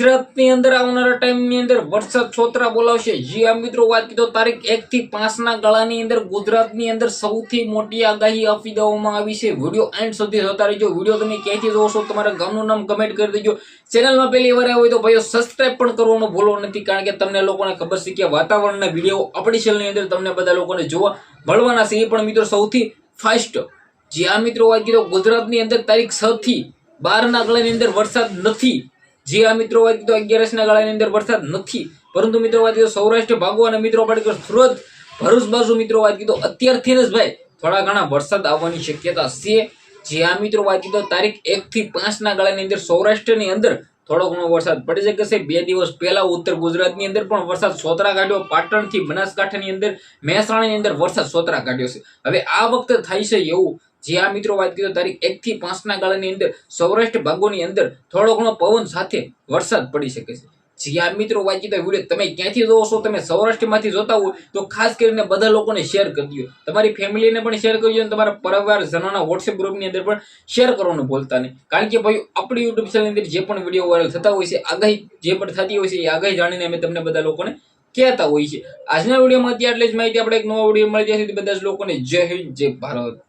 ગુજરાતની અંદર આવનારા ટાઈમની અંદર વરસાદ છોતરા બોલાવશે। જી આ મિત્રો વાત કીધો તારીખ 1 થી 5 ના ગાળાની અંદર ગુજરાતની અંદર સૌથી મોટી આગાહી આપી દેવામાં આવી છે। વિડિયો એન્ડ સુધી જોતા રહેજો। વિડિયો તમે ક્યાંથી જોવો છો તમારા ગામનું નામ કમેન્ટ કરી દેજો। ચેનલમાં પહેલી વાર આવ્યો હોય તો ભાઈઓ સબસ્ક્રાઇબ પણ કરવાનું ભૂલો નથી, કારણ કે તમને લોકોને ખબર છે કે વાતાવરણના વિડિયો આપણી ચેનલની અંદર તમને બધા લોકોને જોવા મળવાના છે, એ પણ મિત્રો સૌથી ફાસ્ટ। જી આ મિત્રો વાત કીધો ગુજરાતની અંદર તારીખ 6 થી 12 ના ગાળાની અંદર વરસાદ નથી। જી આ મિત્રો વાત કીધો 11 ના ગાળાની અંદર વરસાદ નથી, પરંતુ મિત્રો વાત કીધો સૌરાષ્ટ્ર ભાગો અને મિત્રો આપણે સુરત ભરૂચ બાજુ મિત્રો વાત કીધો અત્યારથી જ ભાઈ થોડા ઘણા વરસાદ આવવાની શક્યતા છે। જી આ મિત્રો વાત કીધો તારીખ 1 થી 5 ના ગાળાની અંદર સૌરાષ્ટ્રની અંદર થોડો ઘણો વરસાદ પડી શકે છે। 2 દિવસ પહેલા ઉત્તર ગુજરાતની અંદર પણ વરસાદ સોતરા કાઢ્યો, પાટણ થી બનાસકાંઠાની અંદર મહેસાણાની અંદર વરસાદ સોતરા કાઢ્યો છે। હવે આ વખતે થાય છે એવું, જે આ મિત્રો વાત કીધો તારીખ 1 થી 5 ના ગાળાની અંદર સૌરાષ્ટ્ર ભાગોની અંદર થોડો ઘણો પવન સાથે વરસાદ પડી શકે છે। જે આ મિત્રો વાત કીધો વિડીયો તમે ક્યાંથી જોવો છો, તમે સૌરાષ્ટ્રમાંથી જોતા હોય તો ખાસ કરીને બધા લોકોને શેર કરી દો, તમારી ફેમિલીને પણ શેર કરજો અને તમારા પરિવારજનોના વોટ્સએપ ગ્રુપની અંદર પણ શેર કરવાનું ભૂલતા નહીં, કારણ કે ભાઈ આપણી યુટ્યુબ ચેનલની અંદર જે પણ વિડીયો વાયરલ થતા હોય છે, આગાહી જે પણ થતી હોય છે, એ આગાહી જાણીને અમે તમને બધા લોકોને કહેતા હોય છે। આજના વિડીયોમાં અત્યારે જ માહિતી, આપણે એક નવા વિડીયો મળી જશે। બધા જ લોકોને જય હિન્દ, જય ભારત।